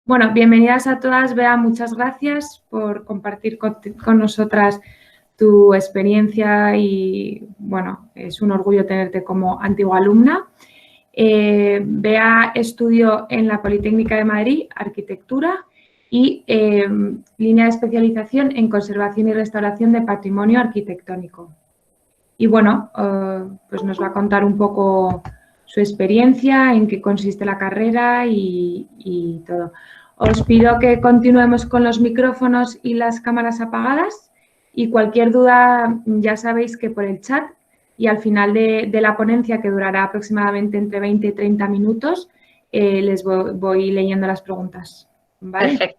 Bueno, bienvenidas a todas. Bea, muchas gracias por compartir con nosotras tu experiencia y, bueno, es un orgullo tenerte como antigua alumna. Bea estudió en la Politécnica de Madrid Arquitectura y línea de especialización en Conservación y Restauración de Patrimonio Arquitectónico. Y bueno, pues nos va a contar un poco su experiencia, en qué consiste la carrera y todo. Os pido que continuemos con los micrófonos y las cámaras apagadas y cualquier duda ya sabéis que por el chat y al final de la ponencia, que durará aproximadamente entre 20 y 30 minutos, les voy leyendo las preguntas. ¿Vale? Perfecto,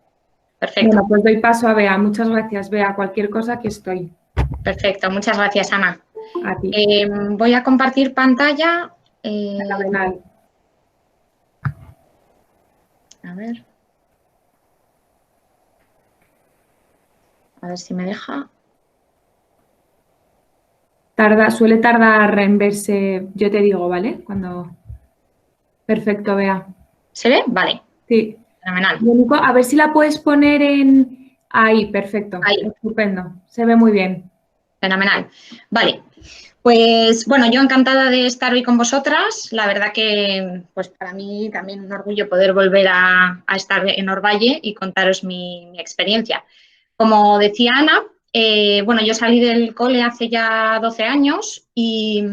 perfecto. Bueno, pues doy paso a Bea. Muchas gracias, Bea. Cualquier cosa que estoy. Perfecto, muchas gracias, Ana. A ti. Voy a compartir pantalla. Fenomenal. A ver si me deja. Suele tardar en verse, yo te digo, ¿vale? Cuando... Perfecto, Bea. ¿Se ve? Vale. Sí. Fenomenal. Único, a ver si la puedes poner en... Ahí, perfecto. Ahí. Estupendo. Se ve muy bien. Fenomenal. Vale. Pues bueno, yo encantada de estar hoy con vosotras. La verdad que pues para mí también un orgullo poder volver a estar en Orvalle y contaros mi experiencia. Como decía Ana, bueno, yo salí del cole hace ya 12 años y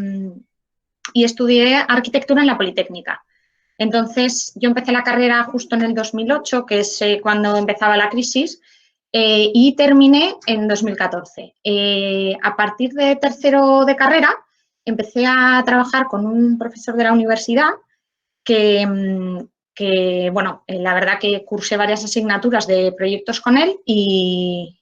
estudié arquitectura en la Politécnica. Entonces, yo empecé la carrera justo en el 2008, que es cuando empezaba la crisis, y terminé en 2014. A partir de tercero de carrera, empecé a trabajar con un profesor de la universidad que bueno, la verdad que cursé varias asignaturas de proyectos con él y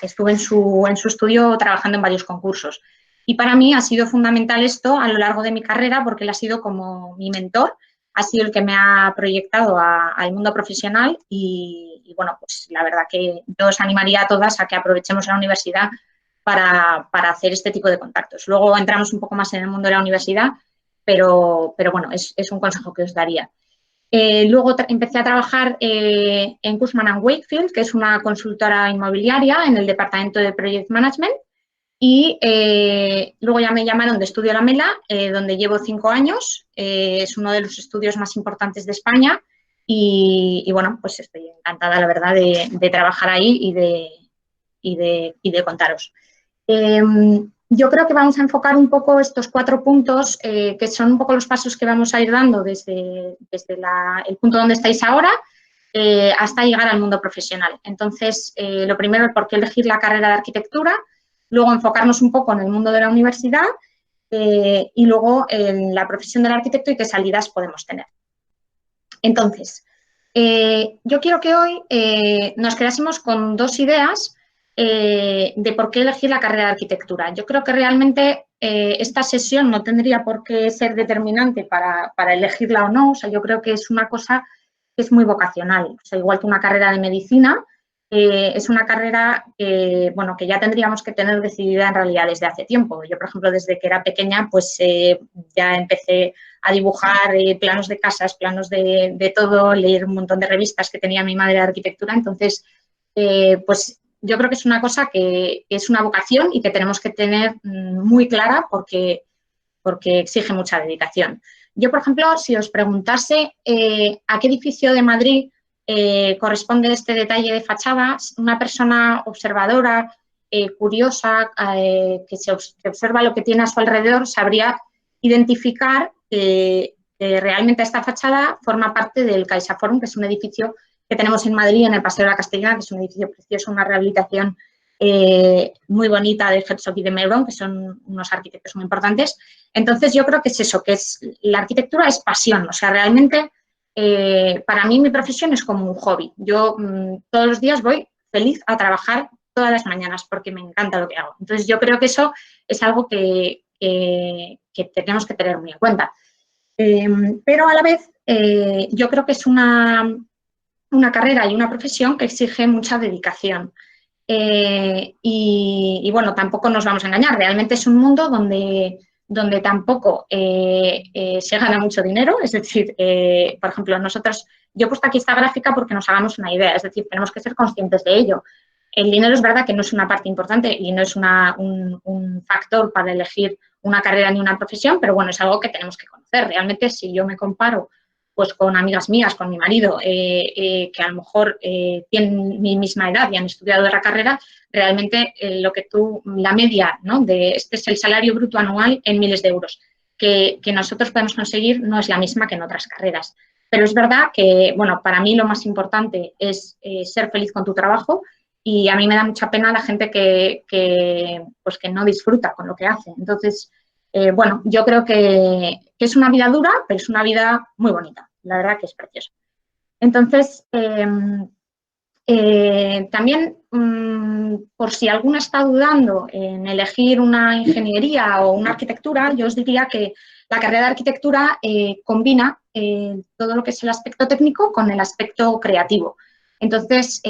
estuve en su estudio trabajando en varios concursos. Y para mí ha sido fundamental esto a lo largo de mi carrera porque él ha sido como mi mentor, ha sido el que me ha proyectado al mundo profesional y, bueno, pues la verdad que yo os animaría a todas a que aprovechemos la universidad para hacer este tipo de contactos. Luego entramos un poco más en el mundo de la universidad, pero bueno, es un consejo que os daría. Luego empecé a trabajar en Cushman & Wakefield, que es una consultora inmobiliaria en el departamento de Project Management. Y luego ya me llamaron de Estudio Lamela, donde llevo 5 años. Es uno de los estudios más importantes de España. Y bueno, pues estoy encantada, la verdad, de trabajar ahí y de contaros. Yo creo que vamos a enfocar un poco estos 4 puntos, que son un poco los pasos que vamos a ir dando desde el punto donde estáis ahora hasta llegar al mundo profesional. Entonces, lo primero es por qué elegir la carrera de arquitectura, luego enfocarnos un poco en el mundo de la universidad y luego en la profesión del arquitecto y qué salidas podemos tener. Entonces, yo quiero que hoy nos quedásemos con 2 ideas de por qué elegir la carrera de arquitectura. Yo creo que realmente esta sesión no tendría por qué ser determinante para elegirla o no. O sea, yo creo que es una cosa que es muy vocacional. O sea, igual que una carrera de medicina, es una carrera que, bueno, que ya tendríamos que tener decidida en realidad desde hace tiempo. Yo, por ejemplo, desde que era pequeña, pues ya empecé a dibujar planos de casas, planos de todo, leer un montón de revistas que tenía mi madre de arquitectura. Entonces, pues yo creo que es una cosa que es una vocación y que tenemos que tener muy clara porque exige mucha dedicación. Yo, por ejemplo, si os preguntase a qué edificio de Madrid corresponde este detalle de fachada, una persona observadora, curiosa, que observa lo que tiene a su alrededor, sabría identificar que realmente esta fachada forma parte del CaixaForum, que es un edificio que tenemos en Madrid, en el Paseo de la Castellana, que es un edificio precioso, una rehabilitación muy bonita de Herzog y de Meuron, que son unos arquitectos muy importantes. Entonces, yo creo que es eso, que la arquitectura es pasión, o sea, realmente para mí mi profesión es como un hobby. Yo todos los días voy feliz a trabajar todas las mañanas porque me encanta lo que hago. Entonces, yo creo que eso es algo que tenemos que tener muy en cuenta. Pero a la vez, yo creo que es una carrera y una profesión que exige mucha dedicación. Y bueno, tampoco nos vamos a engañar, realmente es un mundo donde donde tampoco se gana mucho dinero, es decir, por ejemplo, yo he puesto aquí esta gráfica porque nos hagamos una idea, es decir, tenemos que ser conscientes de ello. El dinero es verdad que no es una parte importante y no es un factor para elegir una carrera ni una profesión, pero bueno, es algo que tenemos que conocer. Realmente, si yo me comparo pues con amigas mías, con mi marido, que a lo mejor tienen mi misma edad y han estudiado la carrera, realmente la media, ¿no?, este es el salario bruto anual en miles de euros, que nosotros podemos conseguir no es la misma que en otras carreras. Pero es verdad que, bueno, para mí lo más importante es ser feliz con tu trabajo y a mí me da mucha pena la gente que no disfruta con lo que hace. Entonces, bueno, yo creo que es una vida dura, pero es una vida muy bonita. La verdad que es preciosa. Entonces, también, por si alguna está dudando en elegir una ingeniería o una arquitectura, yo os diría que la carrera de arquitectura combina todo lo que es el aspecto técnico con el aspecto creativo. Entonces,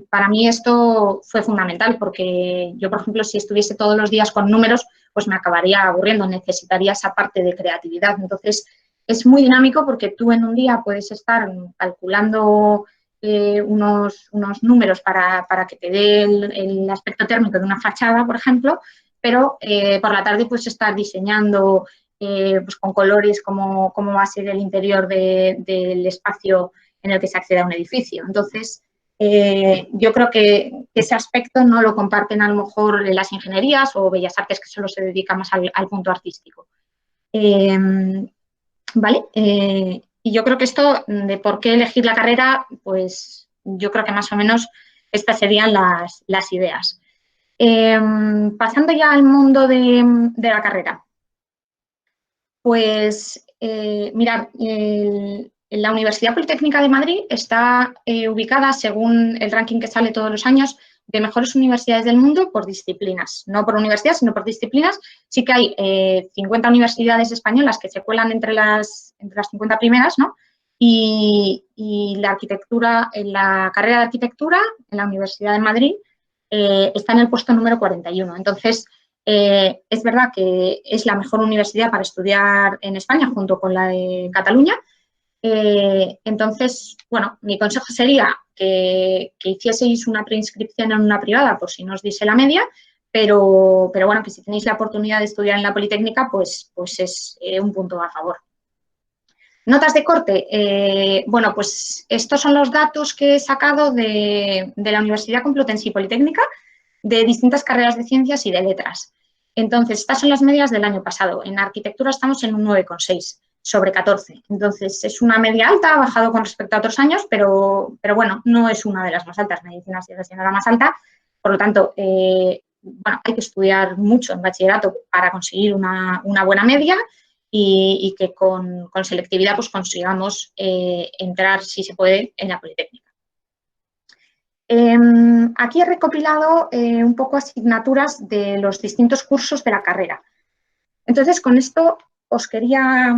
para mí esto fue fundamental porque yo, por ejemplo, si estuviese todos los días con números, pues me acabaría aburriendo, necesitaría esa parte de creatividad. Entonces, es muy dinámico porque tú en un día puedes estar calculando unos números para que te dé el aspecto térmico de una fachada, por ejemplo, pero por la tarde puedes estar diseñando pues con colores cómo va a ser el interior del espacio en el que se accede a un edificio. Entonces, yo creo que ese aspecto no lo comparten a lo mejor las ingenierías o bellas artes, que solo se dedica más al punto artístico. ¿Vale? Y yo creo que esto de por qué elegir la carrera, pues yo creo que más o menos estas serían las ideas. Pasando ya al mundo de la carrera. Pues, mirad, la Universidad Politécnica de Madrid está ubicada, según el ranking que sale todos los años, de mejores universidades del mundo por disciplinas, no por universidades, sino por disciplinas. Sí que hay 50 universidades españolas que se cuelan entre las 50 primeras, ¿no? Y la arquitectura, en la carrera de arquitectura en la Universidad de Madrid está en el puesto número 41. Entonces, es verdad que es la mejor universidad para estudiar en España junto con la de Cataluña. Entonces, bueno, mi consejo sería que hicieseis una preinscripción en una privada por si no os diese la media, pero bueno, que si tenéis la oportunidad de estudiar en la Politécnica, pues es un punto a favor. Notas de corte. Bueno, pues estos son los datos que he sacado de la Universidad Complutense y Politécnica de distintas carreras de ciencias y de letras. Entonces, estas son las medias del año pasado. En arquitectura estamos en un 9,6 sobre 14. Entonces, es una media alta, ha bajado con respecto a otros años, pero bueno, no es una de las más altas. Medicina sigue siendo la más alta. Por lo tanto, bueno, hay que estudiar mucho en bachillerato para conseguir una buena media y que con selectividad pues consigamos entrar, si se puede, en la Politécnica. Aquí he recopilado un poco asignaturas de los distintos cursos de la carrera. Entonces, con esto os quería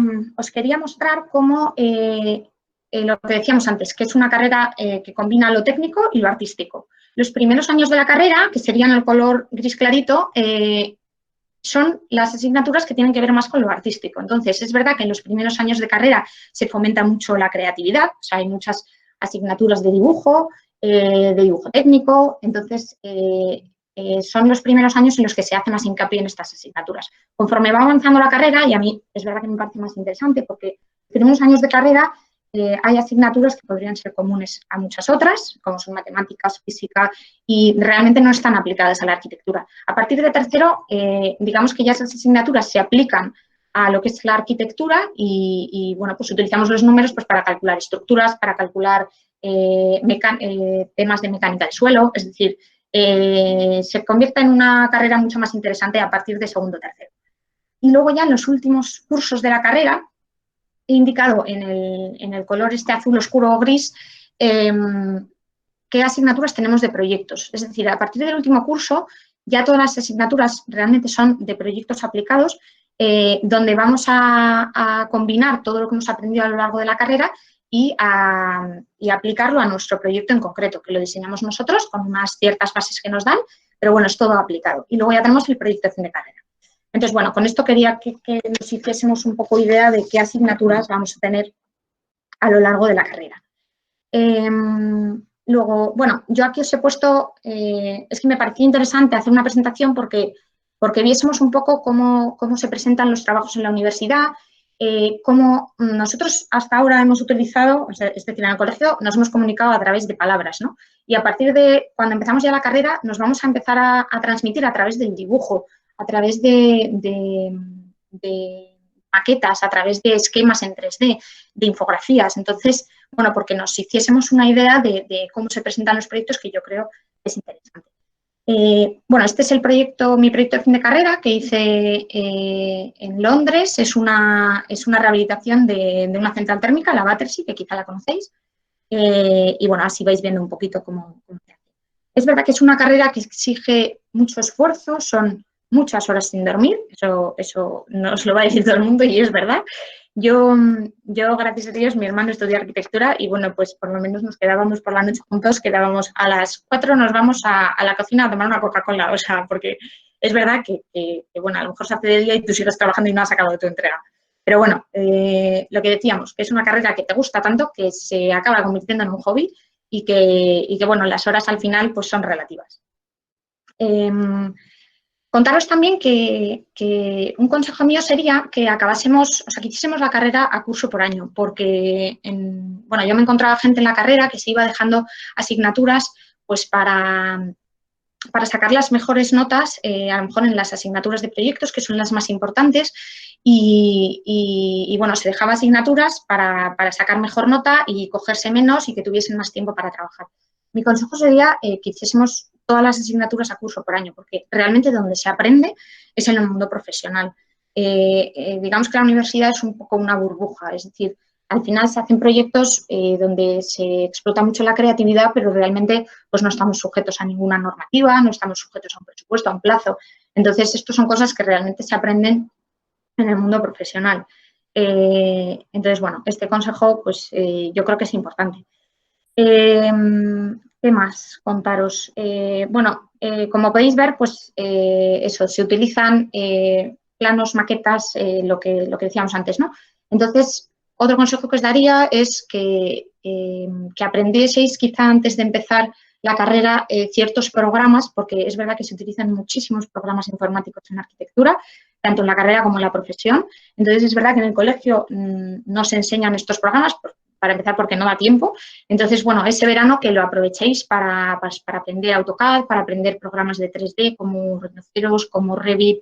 mostrar cómo lo que decíamos antes, que es una carrera que combina lo técnico y lo artístico. Los primeros años de la carrera, que serían el color gris clarito, son las asignaturas que tienen que ver más con lo artístico. Entonces, es verdad que en los primeros años de carrera se fomenta mucho la creatividad, o sea, hay muchas asignaturas de dibujo técnico, entonces son los primeros años en los que se hace más hincapié en estas asignaturas. Conforme va avanzando la carrera, y a mí es verdad que me parece más interesante porque en los primeros años de carrera hay asignaturas que podrían ser comunes a muchas otras, como son matemáticas, física, y realmente no están aplicadas a la arquitectura. A partir de tercero, digamos que ya esas asignaturas se aplican a lo que es la arquitectura y bueno, pues utilizamos los números pues, para calcular estructuras, para calcular temas de mecánica del suelo, es decir, se convierte en una carrera mucho más interesante a partir de segundo o tercero. Y luego ya en los últimos cursos de la carrera, he indicado en el color este azul oscuro o gris qué asignaturas tenemos de proyectos. Es decir, a partir del último curso ya todas las asignaturas realmente son de proyectos aplicados donde vamos a combinar todo lo que hemos aprendido a lo largo de la carrera y aplicarlo a nuestro proyecto en concreto, que lo diseñamos nosotros con unas ciertas bases que nos dan, pero bueno, es todo aplicado. Y luego ya tenemos el proyecto de fin de carrera. Entonces, bueno, con esto quería que nos hiciésemos un poco idea de qué asignaturas vamos a tener a lo largo de la carrera. Luego, bueno, yo aquí os he puesto, es que me parecía interesante hacer una presentación porque viésemos un poco cómo se presentan los trabajos en la universidad, cómo nosotros hasta ahora hemos utilizado, es decir, en el colegio nos hemos comunicado a través de palabras, ¿no? Y a partir de cuando empezamos ya la carrera nos vamos a empezar a transmitir a través del dibujo, a través de maquetas, a través de esquemas en 3D, de infografías. Entonces, bueno, porque nos hiciésemos una idea de cómo se presentan los proyectos, que yo creo que es interesante. Bueno, este es mi proyecto de fin de carrera que hice en Londres. Es una rehabilitación de una central térmica, la Battersea, que quizá la conocéis. Y bueno, así vais viendo un poquito cómo se hace. Es verdad que es una carrera que exige mucho esfuerzo, son muchas horas sin dormir, eso no os lo va a decir todo el mundo y es verdad. Yo, gracias a Dios, mi hermano estudia arquitectura y, bueno, pues por lo menos nos quedábamos por la noche juntos, quedábamos a las 4, nos vamos a la cocina a tomar una Coca-Cola, o sea, porque es verdad que, bueno, a lo mejor se hace de día y tú sigues trabajando y no has acabado tu entrega. Pero bueno, lo que decíamos, que es una carrera que te gusta tanto que se acaba convirtiendo en un hobby y que bueno, las horas al final pues son relativas. Contaros también que un consejo mío sería que acabásemos, o sea, que hiciésemos la carrera a curso por año, porque, bueno, yo me encontraba gente en la carrera que se iba dejando asignaturas pues para sacar las mejores notas, a lo mejor en las asignaturas de proyectos, que son las más importantes, y bueno, se dejaba asignaturas para sacar mejor nota y cogerse menos y que tuviesen más tiempo para trabajar. Mi consejo sería que hiciésemos todas las asignaturas a curso por año, porque realmente donde se aprende es en el mundo profesional. Digamos que la universidad es un poco una burbuja, es decir, al final se hacen proyectos donde se explota mucho la creatividad, pero realmente pues no estamos sujetos a ninguna normativa, no estamos sujetos a un presupuesto, a un plazo. Entonces, esto son cosas que realmente se aprenden en el mundo profesional. Entonces, bueno, este consejo pues yo creo que es importante. ¿Qué más contaros? Bueno, como podéis ver, pues eso, se utilizan planos, maquetas, lo que decíamos antes, ¿no? Entonces, otro consejo que os daría es que aprendieseis quizá antes de empezar la carrera ciertos programas, porque es verdad que se utilizan muchísimos programas informáticos en arquitectura, tanto en la carrera como en la profesión. Entonces, es verdad que en el colegio no se enseñan estos programas, para empezar porque no da tiempo. Entonces, bueno, ese verano que lo aprovechéis para aprender AutoCAD, para aprender programas de 3D como Rhinoceros, como Revit,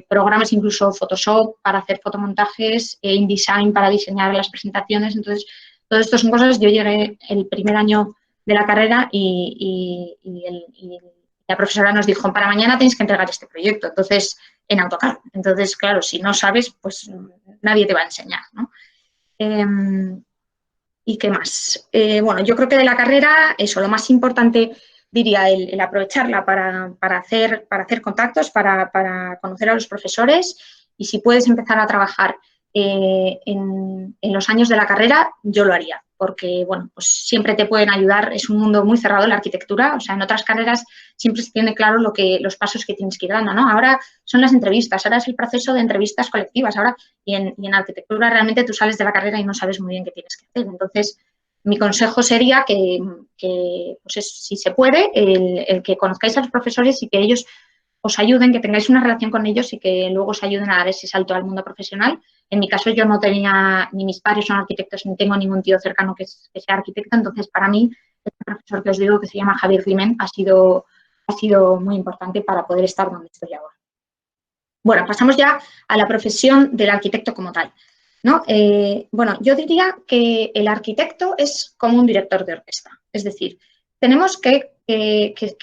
programas incluso Photoshop para hacer fotomontajes, InDesign para diseñar las presentaciones. Entonces, todo esto son cosas. Yo llegué el primer año de la carrera y la profesora nos dijo, para mañana tenéis que entregar este proyecto, entonces, en AutoCAD. Entonces, claro, si no sabes, pues nadie te va a enseñar, ¿no? ¿Y qué más? Bueno, yo creo que de la carrera, eso, lo más importante diría el aprovecharla para hacer contactos, para conocer a los profesores y si puedes empezar a trabajar en los años de la carrera, yo lo haría, porque, bueno, pues siempre te pueden ayudar, es un mundo muy cerrado la arquitectura, o sea, en otras carreras siempre se tiene claro los pasos que tienes que ir dando, ¿no? Ahora son las entrevistas, ahora es el proceso de entrevistas colectivas, ahora y en arquitectura realmente tú sales de la carrera y no sabes muy bien qué tienes que hacer, entonces mi consejo sería que pues si se puede, el que conozcáis a los profesores y que ellos os ayuden, que tengáis una relación con ellos y que luego os ayuden a dar ese salto al mundo profesional. En mi caso, yo no tenía, ni mis padres son arquitectos, ni tengo ningún tío cercano que sea arquitecto, entonces para mí, este profesor que os digo, que se llama Javier Climent, ha sido muy importante para poder estar donde estoy ahora. Bueno, pasamos ya a la profesión del arquitecto como tal, ¿no? Bueno, yo diría que el arquitecto es como un director de orquesta, es decir, tenemos que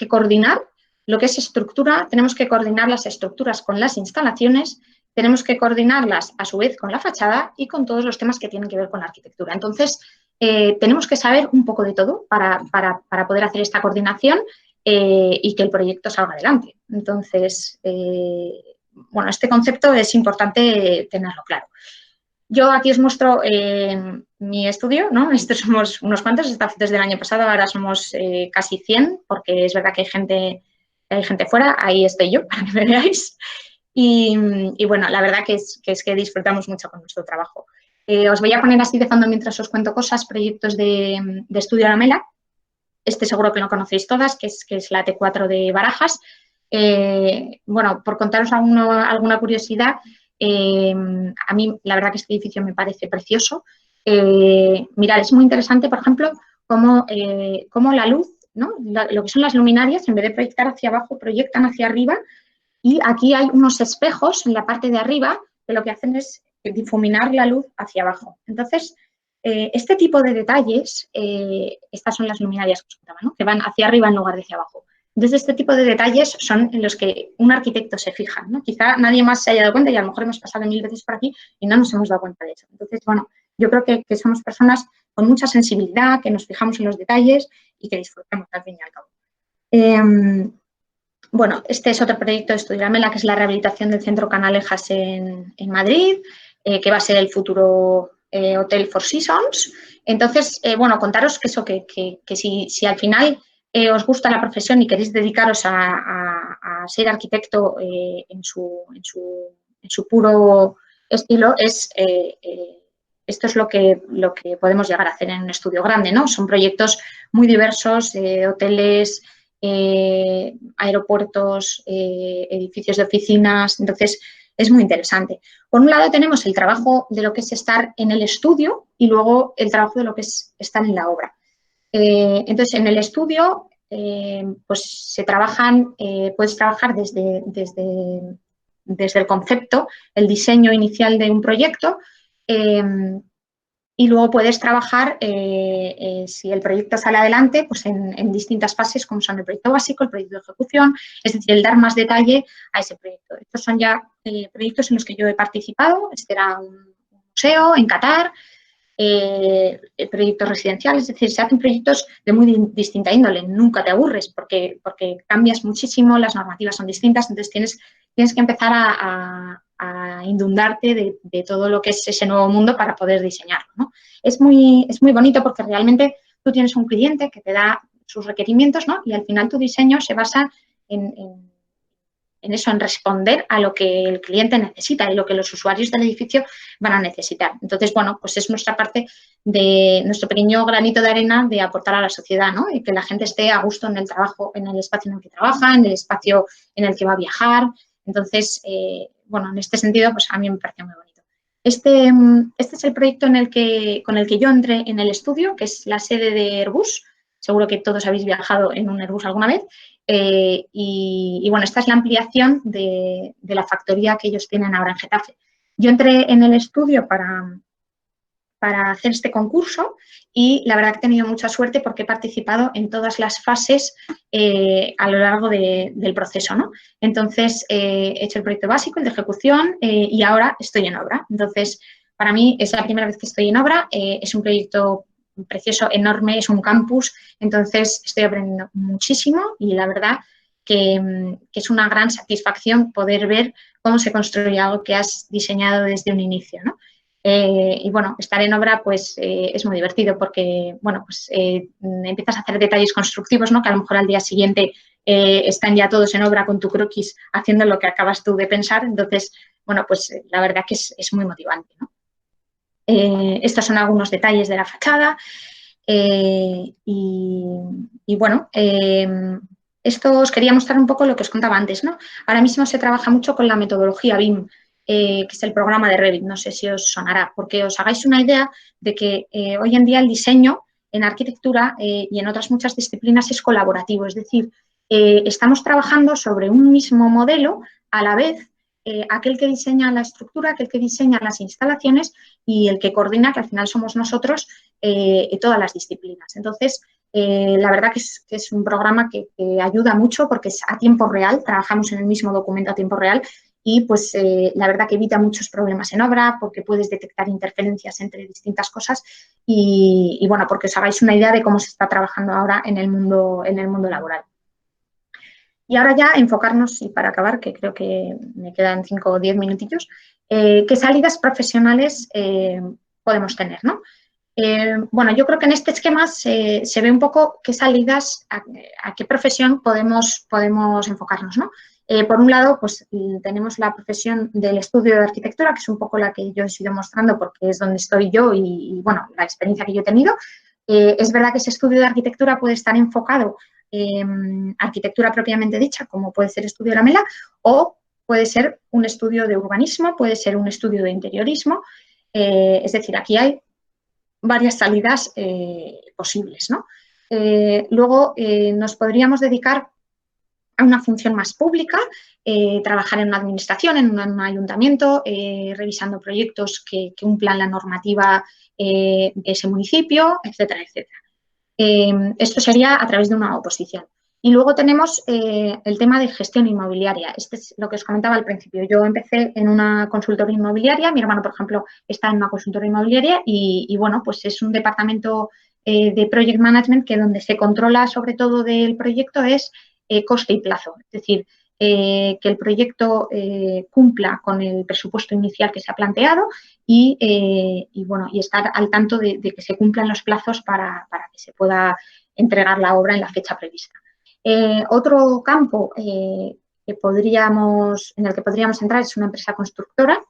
coordinar lo que es estructura, tenemos que coordinar las estructuras con las instalaciones, tenemos que coordinarlas a su vez con la fachada y con todos los temas que tienen que ver con la arquitectura. Entonces, tenemos que saber un poco de todo para poder hacer esta coordinación y que el proyecto salga adelante. Entonces, bueno, este concepto es importante tenerlo claro. Yo aquí os muestro mi estudio, ¿no? Estos somos unos cuantos, desde el año pasado, ahora somos casi 100, porque es verdad que hay gente fuera, ahí estoy yo, para que me veáis. y bueno, la verdad que es que disfrutamos mucho con nuestro trabajo. Os voy a poner así de fondo mientras os cuento cosas, proyectos de Estudio Alamela. Este seguro que lo conocéis todas, que es la T4 de Barajas. Bueno, por contaros alguna curiosidad, a mí la verdad que este edificio me parece precioso. Mirad, es muy interesante, por ejemplo, cómo la luz, ¿no? Lo que son las luminarias, en vez de proyectar hacia abajo, proyectan hacia arriba, y aquí hay unos espejos en la parte de arriba que lo que hacen es difuminar la luz hacia abajo. Entonces, este tipo de detalles, estas son las luminarias que os contaba, ¿no? Que van hacia arriba en lugar de hacia abajo. Entonces, este tipo de detalles son en los que un arquitecto se fija, ¿no? Quizá nadie más se haya dado cuenta y a lo mejor hemos pasado 1000 veces por aquí y no nos hemos dado cuenta de eso. Entonces, bueno, yo creo que somos personas con mucha sensibilidad, que nos fijamos en los detalles y que disfrutamos al fin y al cabo. Bueno, este es otro proyecto de Estudio Alamela, que es la rehabilitación del Centro Canalejas en Madrid, que va a ser el futuro Hotel Four Seasons. Entonces, bueno, contaros que eso, que si al final os gusta la profesión y queréis dedicaros a ser arquitecto en su puro estilo, esto es lo que podemos llegar a hacer en un estudio grande, ¿no? Son proyectos muy diversos, hoteles, aeropuertos, edificios de oficinas. Entonces, es muy interesante. Por un lado tenemos el trabajo de lo que es estar en el estudio y luego el trabajo de lo que es estar en la obra. Entonces, en el estudio, pues se trabajan, puedes trabajar desde el concepto, el diseño inicial de un proyecto, y luego puedes trabajar, si el proyecto sale adelante, pues en distintas fases, como son el proyecto básico, el proyecto de ejecución, es decir, el dar más detalle a ese proyecto. Estos son ya proyectos en los que yo he participado. Este era un museo en Qatar, proyectos residenciales, es decir, se hacen proyectos de muy distinta índole. Nunca te aburres porque cambias muchísimo, las normativas son distintas, entonces tienes que empezar a inundarte de todo lo que es ese nuevo mundo para poder diseñarlo, ¿no? Es muy bonito porque realmente tú tienes un cliente que te da sus requerimientos, ¿no? Y al final tu diseño se basa en eso, en responder a lo que el cliente necesita y lo que los usuarios del edificio van a necesitar. Entonces, bueno, pues es nuestra parte de nuestro pequeño granito de arena de aportar a la sociedad, ¿no? Y que la gente esté a gusto en el trabajo, en el espacio en el que trabaja, en el espacio en el que va a viajar. Entonces, bueno, en este sentido, pues a mí me parece muy bonito. Este es el proyecto con el que yo entré en el estudio, que es la sede de Airbus. Seguro que todos habéis viajado en un Airbus alguna vez. Y bueno, esta es la ampliación de la factoría que ellos tienen ahora en Getafe. Yo entré en el estudio para hacer este concurso y la verdad que he tenido mucha suerte porque he participado en todas las fases a lo largo del proceso, ¿no? Entonces, he hecho el proyecto básico, el de ejecución, y ahora estoy en obra. Entonces, para mí es la primera vez que estoy en obra, es un proyecto precioso, enorme, es un campus, entonces estoy aprendiendo muchísimo y la verdad que es una gran satisfacción poder ver cómo se construye algo que has diseñado desde un inicio, ¿no? Y bueno, estar en obra pues es muy divertido porque, bueno, pues empiezas a hacer detalles constructivos, ¿no? Que a lo mejor al día siguiente están ya todos en obra con tu croquis haciendo lo que acabas tú de pensar. Entonces, bueno, pues la verdad que es muy motivante, ¿no? Estos son algunos detalles de la fachada y bueno, esto os quería mostrar un poco lo que os contaba antes, ¿no? Ahora mismo se trabaja mucho con la metodología BIM, que es el programa de Revit, no sé si os sonará, porque os hagáis una idea de que hoy en día el diseño en arquitectura y en otras muchas disciplinas es colaborativo, es decir, estamos trabajando sobre un mismo modelo a la vez, aquel que diseña la estructura, aquel que diseña las instalaciones y el que coordina, que al final somos nosotros, todas las disciplinas. Entonces, la verdad que es un programa que ayuda mucho porque es a tiempo real, trabajamos en el mismo documento a tiempo real y pues la verdad que evita muchos problemas en obra porque puedes detectar interferencias entre distintas cosas y bueno, porque os hagáis una idea de cómo se está trabajando ahora en el mundo laboral. Y ahora ya enfocarnos, y para acabar, que creo que me quedan 5 o 10 minutillos, qué salidas profesionales podemos tener, ¿no? Bueno, yo creo que en este esquema se ve un poco qué salidas, a qué profesión podemos enfocarnos, ¿no? Por un lado, pues tenemos la profesión del estudio de arquitectura, que es un poco la que yo he ido mostrando porque es donde estoy yo y bueno, la experiencia que yo he tenido. Es verdad que ese estudio de arquitectura puede estar enfocado en arquitectura propiamente dicha, como puede ser estudio de la MELA, o puede ser un estudio de urbanismo, puede ser un estudio de interiorismo. Es decir, aquí hay varias salidas posibles, ¿no? Luego nos podríamos dedicar a una función más pública, trabajar en una administración, en un ayuntamiento, revisando proyectos que cumplan la normativa de ese municipio, etcétera, etcétera. Esto sería a través de una oposición. Y luego tenemos el tema de gestión inmobiliaria. Este es lo que os comentaba al principio. Yo empecé en una consultoría inmobiliaria, mi hermano, por ejemplo, está en una consultoría inmobiliaria y bueno, pues es un departamento de Project Management que donde se controla sobre todo del proyecto es coste y plazo. Es decir, que el proyecto cumpla con el presupuesto inicial que se ha planteado y bueno, y estar al tanto de que se cumplan los plazos para que se pueda entregar la obra en la fecha prevista. Otro campo en el que podríamos entrar es una empresa constructora.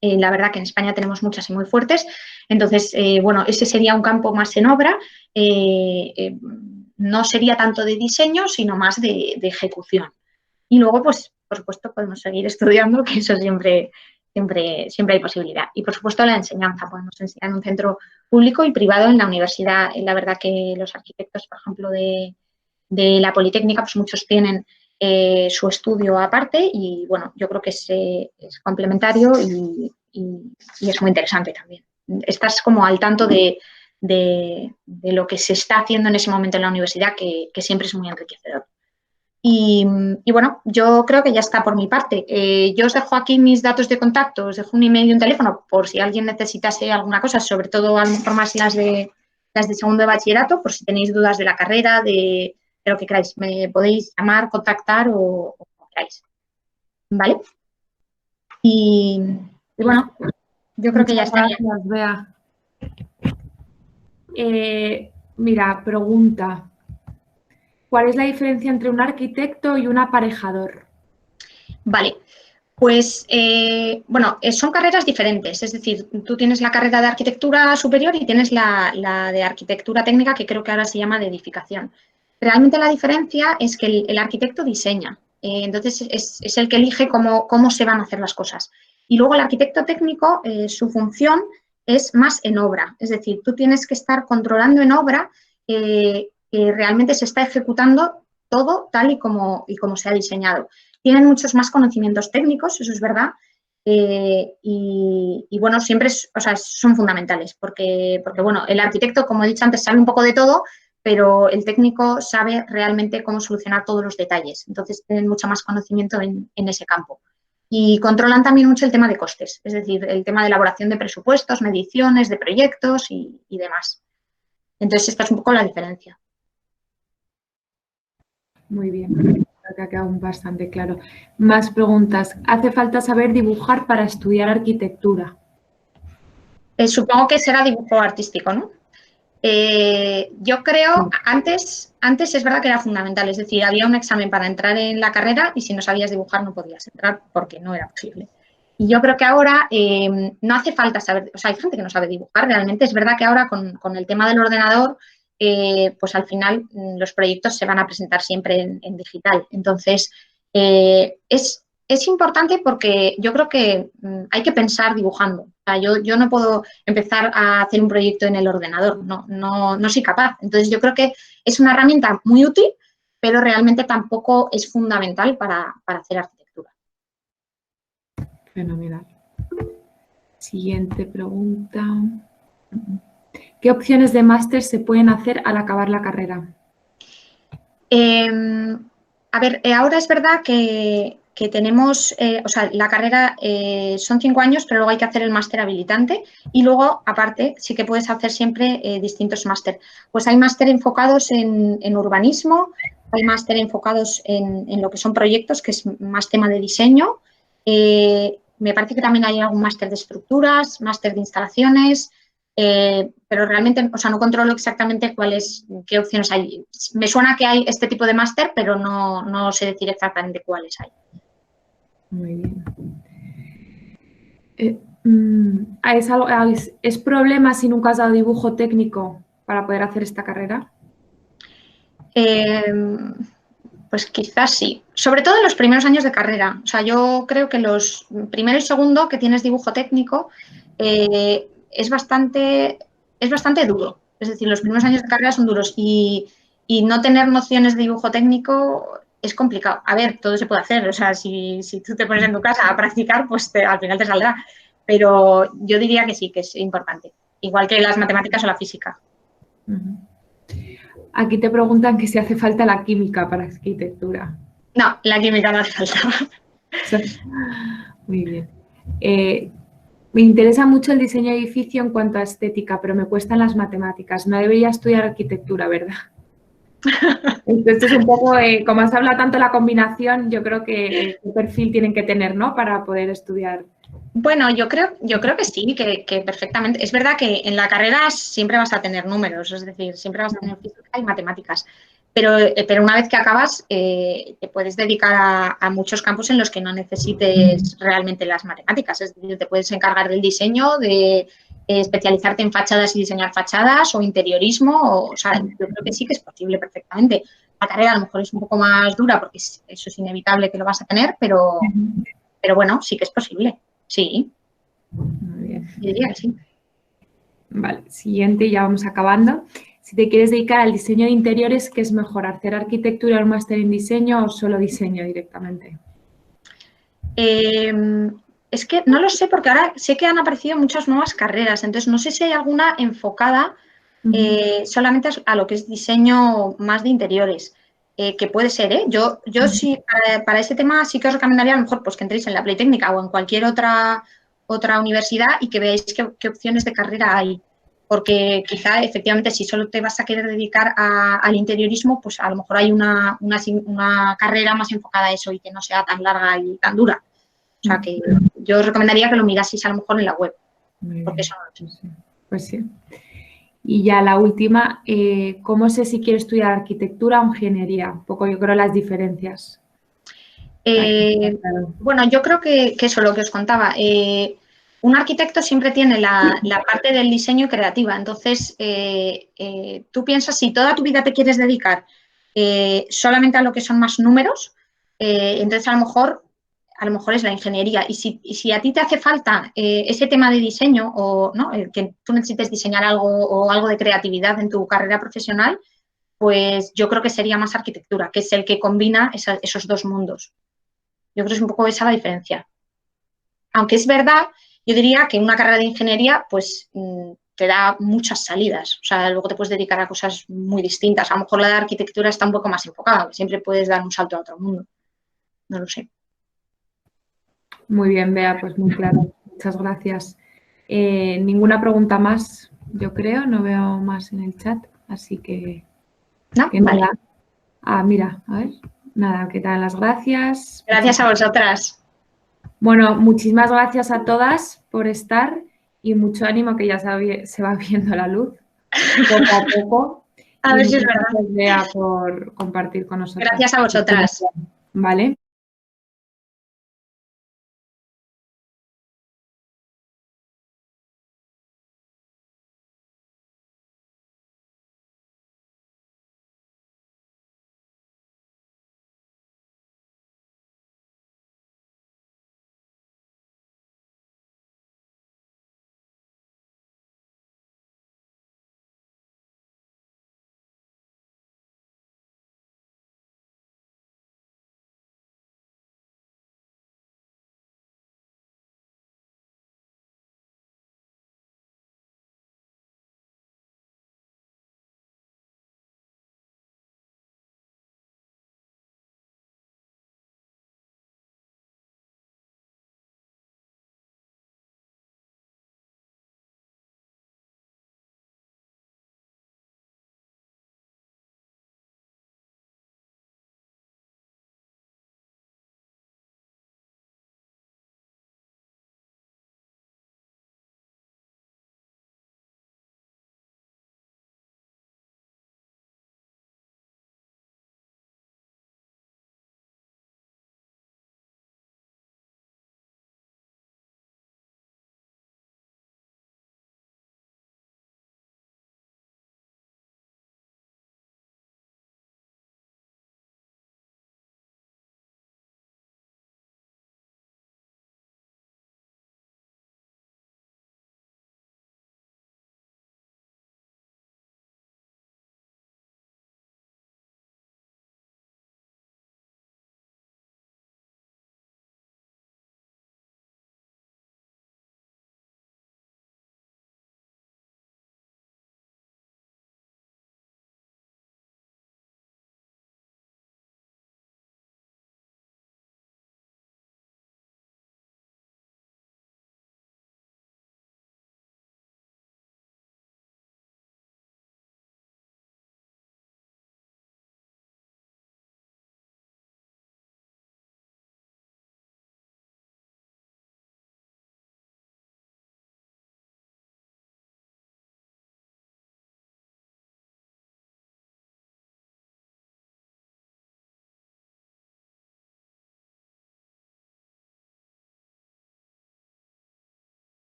La verdad que en España tenemos muchas y muy fuertes. Entonces, bueno, ese sería un campo más en obra. No sería tanto de diseño, sino más de ejecución. Y luego, pues, por supuesto, podemos seguir estudiando, que eso siempre hay posibilidad. Y, por supuesto, la enseñanza. Podemos enseñar en un centro público y privado en la universidad. La verdad que los arquitectos, por ejemplo, de la Politécnica, pues muchos tienen su estudio aparte y, bueno, yo creo que es complementario y es muy interesante también. Estás como al tanto de lo que se está haciendo en ese momento en la universidad, que siempre es muy enriquecedor. Y bueno, yo creo que ya está por mi parte. Yo os dejo aquí mis datos de contacto, os dejo un email y un teléfono por si alguien necesitase alguna cosa, sobre todo a lo mejor más las de segundo de bachillerato, por si tenéis dudas de la carrera, de lo que queráis. Me podéis llamar, contactar o como queráis. ¿Vale? Y bueno, yo creo que ya estaría. Gracias, Bea. Mira, pregunta. ¿Cuál es la diferencia entre un arquitecto y un aparejador? Vale, pues, bueno, son carreras diferentes. Es decir, tú tienes la carrera de arquitectura superior y tienes la de arquitectura técnica, que creo que ahora se llama de edificación. Realmente la diferencia es que el arquitecto diseña. Entonces, es el que elige cómo se van a hacer las cosas. Y luego el arquitecto técnico, su función es más en obra. Es decir, tú tienes que estar controlando en obra que realmente se está ejecutando todo tal y como se ha diseñado. Tienen muchos más conocimientos técnicos, eso es verdad, y bueno, siempre son fundamentales porque, bueno, el arquitecto, como he dicho antes, sabe un poco de todo, pero el técnico sabe realmente cómo solucionar todos los detalles. Entonces, tienen mucho más conocimiento en ese campo. Y controlan también mucho el tema de costes, es decir, el tema de elaboración de presupuestos, mediciones de proyectos y demás. Entonces, esta es un poco la diferencia. Muy bien, creo que ha quedado bastante claro. Más preguntas. ¿Hace falta saber dibujar para estudiar arquitectura? Supongo que será dibujo artístico, ¿no? Yo creo, antes es verdad que era fundamental, es decir, había un examen para entrar en la carrera y si no sabías dibujar no podías entrar porque no era posible. Y yo creo que ahora no hace falta saber, o sea, hay gente que no sabe dibujar, realmente es verdad que ahora con el tema del ordenador, pues al final los proyectos se van a presentar siempre en digital. Entonces, es importante porque yo creo que hay que pensar dibujando. O sea, yo no puedo empezar a hacer un proyecto en el ordenador, no soy capaz. Entonces, yo creo que es una herramienta muy útil, pero realmente tampoco es fundamental para hacer arquitectura. Fenomenal. Siguiente pregunta. ¿Qué opciones de máster se pueden hacer al acabar la carrera? A ver, ahora es verdad que tenemos, o sea, la carrera son 5 años, pero luego hay que hacer el máster habilitante y luego, aparte, sí que puedes hacer siempre distintos máster. Pues hay máster enfocados en urbanismo, hay máster enfocados en lo que son proyectos, que es más tema de diseño. Me parece que también hay algún máster de estructuras, máster de instalaciones. pero realmente, o sea, no controlo exactamente qué opciones hay. Me suena que hay este tipo de máster, pero no sé decir exactamente cuáles hay. Muy bien. ¿Es problema si nunca has dado dibujo técnico para poder hacer esta carrera? Pues quizás sí, sobre todo en los primeros años de carrera. O sea, yo creo que los primero y segundo que tienes dibujo técnico es bastante duro. Es decir, los primeros años de carrera son duros y no tener nociones de dibujo técnico es complicado. A ver, todo se puede hacer. O sea, si tú te pones en tu casa a practicar, pues al final te saldrá. Pero yo diría que sí, que es importante. Igual que las matemáticas o la física. Aquí te preguntan que si hace falta la química para arquitectura. No, la química no hace falta. Muy bien. Me interesa mucho el diseño de edificio en cuanto a estética, pero me cuestan las matemáticas. No debería estudiar arquitectura, ¿verdad? Esto es un poco, como has hablado tanto de la combinación, yo creo que qué perfil tienen que tener, ¿no? Para poder estudiar. Bueno, yo creo que sí, que perfectamente. Es verdad que en la carrera siempre vas a tener números, es decir, siempre vas a tener física y matemáticas. Pero una vez que acabas, te puedes dedicar a muchos campos en los que no necesites realmente las matemáticas. Es decir, te puedes encargar del diseño, de especializarte en fachadas y diseñar fachadas o interiorismo. O sea, yo creo que sí que es posible perfectamente. La carrera a lo mejor es un poco más dura porque eso es inevitable que lo vas a tener, pero bueno, sí que es posible. Sí. Muy bien. Yo diría que sí. Vale, siguiente, ya vamos acabando. Si te quieres dedicar al diseño de interiores, ¿qué es mejor? ¿Hacer arquitectura o un máster en diseño o solo diseño directamente? Es que no lo sé porque ahora sé que han aparecido muchas nuevas carreras, entonces no sé si hay alguna enfocada solamente a lo que es diseño más de interiores, que puede ser, ¿eh? Yo sí, para ese tema sí que os recomendaría a lo mejor pues, que entréis en la Politécnica o en cualquier otra universidad y que veáis qué opciones de carrera hay. Porque quizá efectivamente si solo te vas a querer dedicar al interiorismo, pues a lo mejor hay una carrera más enfocada a eso y que no sea tan larga y tan dura. O sea que yo os recomendaría que lo miraseis a lo mejor en la web. Porque eso no lo sé. Pues sí. Y ya la última, ¿cómo sé si quiero estudiar arquitectura o ingeniería? Un poco yo creo las diferencias. Bueno, yo creo que eso es lo que os contaba. Un arquitecto siempre tiene la parte del diseño creativa. Entonces, tú piensas, si toda tu vida te quieres dedicar solamente a lo que son más números, entonces a lo mejor es la ingeniería. Y si a ti te hace falta ese tema de diseño o ¿no? Que tú necesites diseñar algo o algo de creatividad en tu carrera profesional, pues yo creo que sería más arquitectura, que es el que combina esos dos mundos. Yo creo que es un poco esa la diferencia. Aunque es verdad, yo diría que una carrera de ingeniería, pues te da muchas salidas. O sea, luego te puedes dedicar a cosas muy distintas. A lo mejor la de arquitectura está un poco más enfocada, siempre puedes dar un salto a otro mundo. No lo sé. Muy bien, Bea, pues muy claro. Muchas gracias. Ninguna pregunta más, yo creo. No veo más en el chat, así que... ¿No? que vale. Nada. Ah, mira, a ver. Nada, ¿qué tal? Las gracias. Gracias a vosotras. Bueno, muchísimas gracias a todas por estar y mucho ánimo que ya se va viendo la luz poco a poco. A ver si es verdad. Gracias, Bea, por compartir con nosotros. Gracias a vosotras. Vale.